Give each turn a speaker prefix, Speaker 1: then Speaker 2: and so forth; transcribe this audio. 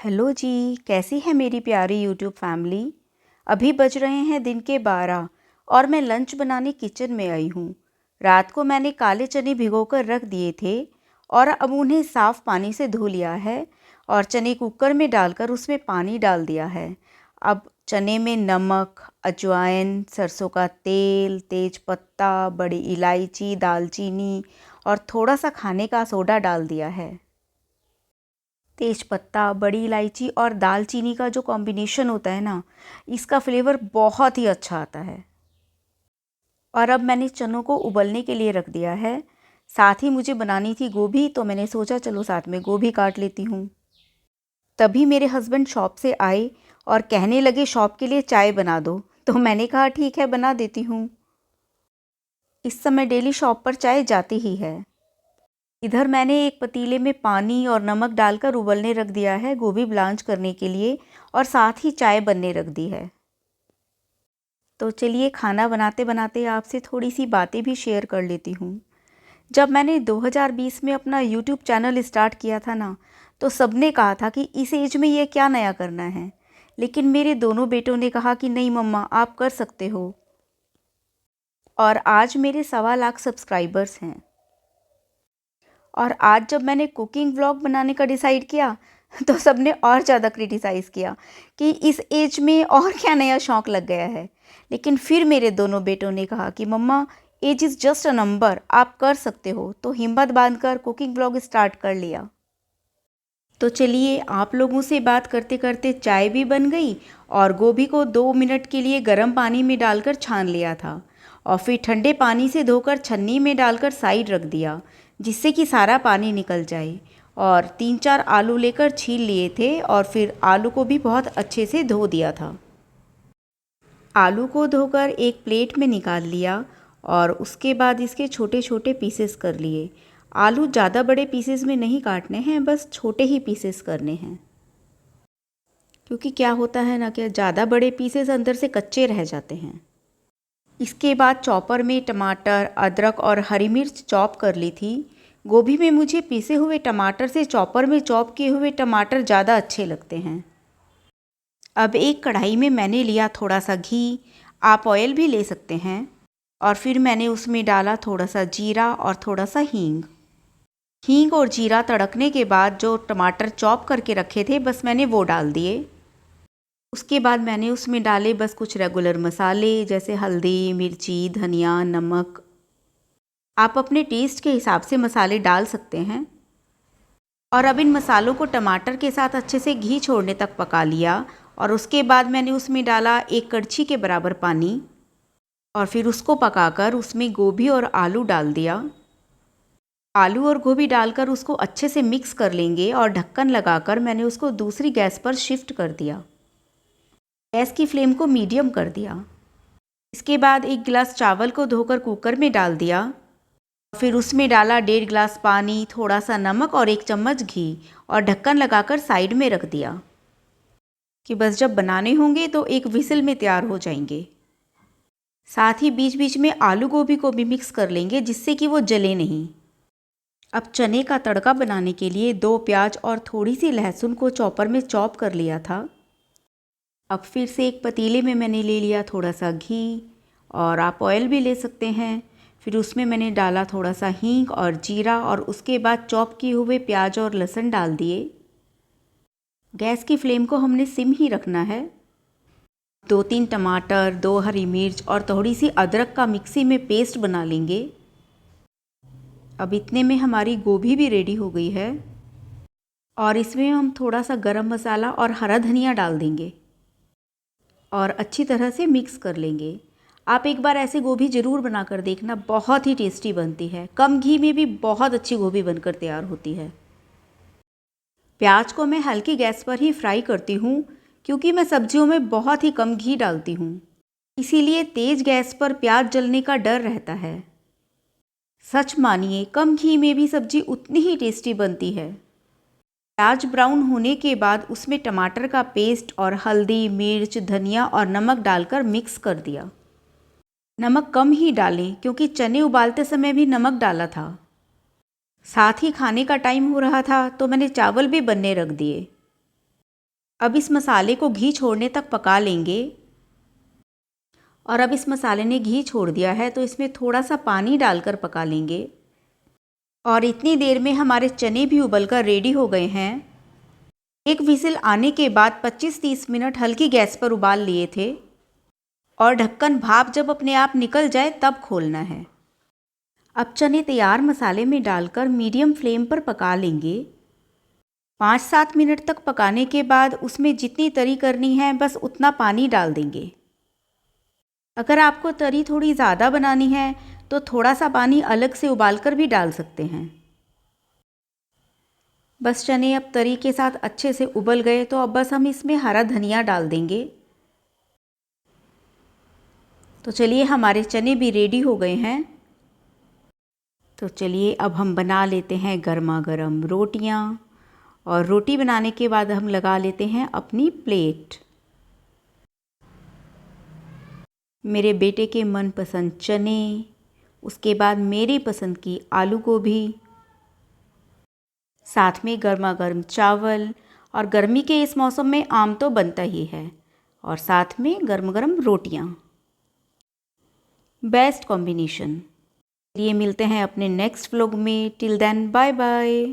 Speaker 1: Hello जी, कैसी है मेरी प्यारी यूट्यूब फैमिली। अभी बज रहे हैं दिन के 12 और मैं लंच बनाने किचन में आई हूँ। रात को मैंने काले चने भिगोकर रख दिए थे और अब उन्हें साफ़ पानी से धो लिया है और चने कुकर में डालकर उसमें पानी डाल दिया है। अब चने में नमक, अजवाइन, सरसों का तेल, तेज पत्ता, बड़ी इलायची, दालचीनी और थोड़ा सा खाने का सोडा डाल दिया है। तेज़पत्ता, बड़ी इलायची और दालचीनी का जो कॉम्बिनेशन होता है ना, इसका फ्लेवर बहुत ही अच्छा आता है। और अब मैंने चनों को उबलने के लिए रख दिया है। साथ ही मुझे बनानी थी गोभी, तो मैंने सोचा चलो साथ में गोभी काट लेती हूँ। तभी मेरे हस्बैंड शॉप से आए और कहने लगे शॉप के लिए चाय बना दो, तो मैंने कहा ठीक है बना देती हूँ। इस समय डेली शॉप पर चाय जाती ही है। इधर मैंने एक पतीले में पानी और नमक डालकर उबलने रख दिया है गोभी ब्लांच करने के लिए, और साथ ही चाय बनने रख दी है। तो चलिए खाना बनाते बनाते आपसे थोड़ी सी बातें भी शेयर कर लेती हूँ। जब मैंने 2020 में अपना यूट्यूब चैनल स्टार्ट किया था ना, तो सबने कहा था कि इस एज में ये क्या नया करना है। लेकिन मेरे दोनों बेटों ने कहा कि नहीं मम्मा आप कर सकते हो, और आज मेरे 1.25 लाख सब्सक्राइबर्स हैं। और आज जब मैंने कुकिंग व्लॉग बनाने का डिसाइड किया तो सबने और ज़्यादा क्रिटिसाइज़ किया कि इस एज में और क्या नया शौक़ लग गया है। लेकिन फिर मेरे दोनों बेटों ने कहा कि mamma age is just a number, आप कर सकते हो, तो हिम्मत बांधकर कुकिंग व्लॉग स्टार्ट कर लिया। तो चलिए आप लोगों से बात करते करते चाय भी बन गई और गोभी को 2 मिनट के लिए गर्म पानी में डालकर छान लिया था और फिर ठंडे पानी से धोकर छन्नी में डालकर साइड रख दिया, जिससे कि सारा पानी निकल जाए। और 3-4 आलू लेकर छील लिए थे और फिर आलू को भी बहुत अच्छे से धो दिया था। आलू को धोकर एक प्लेट में निकाल लिया और उसके बाद इसके छोटे छोटे पीसेस कर लिए। आलू ज़्यादा बड़े पीसेस में नहीं काटने हैं, बस छोटे ही पीसेस करने हैं, क्योंकि क्या होता है ना कि ज़्यादा बड़े पीसेस अंदर से कच्चे रह जाते हैं। इसके बाद चॉपर में टमाटर, अदरक और हरी मिर्च चॉप कर ली थी। गोभी में मुझे पीसे हुए टमाटर से चॉपर में चॉप किए हुए टमाटर ज़्यादा अच्छे लगते हैं। अब एक कढ़ाई में मैंने लिया थोड़ा सा घी, आप ऑयल भी ले सकते हैं, और फिर मैंने उसमें डाला थोड़ा सा जीरा और थोड़ा सा हींग। हींग और जीरा तड़कने के बाद जो टमाटर चॉप करके रखे थे बस मैंने वो डाल दिए। उसके बाद मैंने उसमें डाले बस कुछ रेगुलर मसाले जैसे हल्दी, मिर्ची, धनिया, नमक। आप अपने टेस्ट के हिसाब से मसाले डाल सकते हैं। और अब इन मसालों को टमाटर के साथ अच्छे से घी छोड़ने तक पका लिया और उसके बाद मैंने उसमें डाला 1 कड़छी के बराबर पानी और फिर उसको पकाकर उसमें गोभी और आलू डाल दिया। आलू और गोभी डालकर उसको अच्छे से मिक्स कर लेंगे और ढक्कन लगाकर मैंने उसको दूसरी गैस पर शिफ्ट कर दिया। गैस की फ्लेम को मीडियम कर दिया। इसके बाद 1 गिलास चावल को धोकर कुकर में डाल दिया। फिर उसमें डाला 1.5 गिलास पानी, थोड़ा सा नमक और 1 चम्मच घी और ढक्कन लगाकर साइड में रख दिया कि बस जब बनाने होंगे तो एक विसिल में तैयार हो जाएंगे। साथ ही बीच बीच में आलू गोभी को भी मिक्स कर लेंगे जिससे कि वो जले नहीं। अब चने का तड़का बनाने के लिए 2 प्याज और थोड़ी सी लहसुन को चॉपर में चॉप कर लिया था। अब फिर से एक पतीले में मैंने ले लिया थोड़ा सा घी, और आप ऑयल भी ले सकते हैं। फिर उसमें मैंने डाला थोड़ा सा हींग और जीरा और उसके बाद चॉप किए हुए प्याज और लहसुन डाल दिए। गैस की फ्लेम को हमने सिम ही रखना है। 2-3 टमाटर, 2 हरी मिर्च और थोड़ी सी अदरक का मिक्सी में पेस्ट बना लेंगे। अब इतने में हमारी गोभी भी रेडी हो गई है और इसमें हम थोड़ा सा गरम मसाला और हरा धनिया डाल देंगे और अच्छी तरह से मिक्स कर लेंगे। आप एक बार ऐसे गोभी ज़रूर बनाकर देखना, बहुत ही टेस्टी बनती है। कम घी में भी बहुत अच्छी गोभी बनकर तैयार होती है। प्याज को मैं हल्की गैस पर ही फ्राई करती हूँ क्योंकि मैं सब्जियों में बहुत ही कम घी डालती हूँ, इसीलिए तेज़ गैस पर प्याज जलने का डर रहता है। सच मानिए कम घी में भी सब्जी उतनी ही टेस्टी बनती है। प्याज ब्राउन होने के बाद उसमें टमाटर का पेस्ट और हल्दी, मिर्च, धनिया और नमक डालकर मिक्स कर दिया। नमक कम ही डालें क्योंकि चने उबालते समय भी नमक डाला था। साथ ही खाने का टाइम हो रहा था तो मैंने चावल भी बनने रख दिए। अब इस मसाले को घी छोड़ने तक पका लेंगे। और अब इस मसाले ने घी छोड़ दिया है तो इसमें थोड़ा सा पानी डालकर पका लेंगे। और इतनी देर में हमारे चने भी उबलकर रेडी हो गए हैं। एक विसिल आने के बाद 25-30 मिनट हल्की गैस पर उबाल लिए थे और ढक्कन भाप जब अपने आप निकल जाए तब खोलना है। अब चने तैयार मसाले में डालकर मीडियम फ्लेम पर पका लेंगे। 5-7 मिनट तक पकाने के बाद उसमें जितनी तरी करनी है बस उतना पानी डाल देंगे। अगर आपको तरी थोड़ी ज़्यादा बनानी है तो थोड़ा सा पानी अलग से उबालकर भी डाल सकते हैं। बस चने अब तरी के साथ अच्छे से उबल गए तो अब बस हम इसमें हरा धनिया डाल देंगे। तो चलिए हमारे चने भी रेडी हो गए हैं। तो चलिए अब हम बना लेते हैं गर्मा गर्म रोटियां। और रोटी बनाने के बाद हम लगा लेते हैं अपनी प्लेट। मेरे बेटे के मनपसंद चने, उसके बाद मेरी पसंद की आलू गोभी, साथ में गर्मा गर्म चावल। और गर्मी के इस मौसम में आम तो बनता ही है। और साथ में गर्म गर्म रोटियां। Best combination. ये मिलते हैं अपने नेक्स्ट व्लॉग में। Till then bye bye.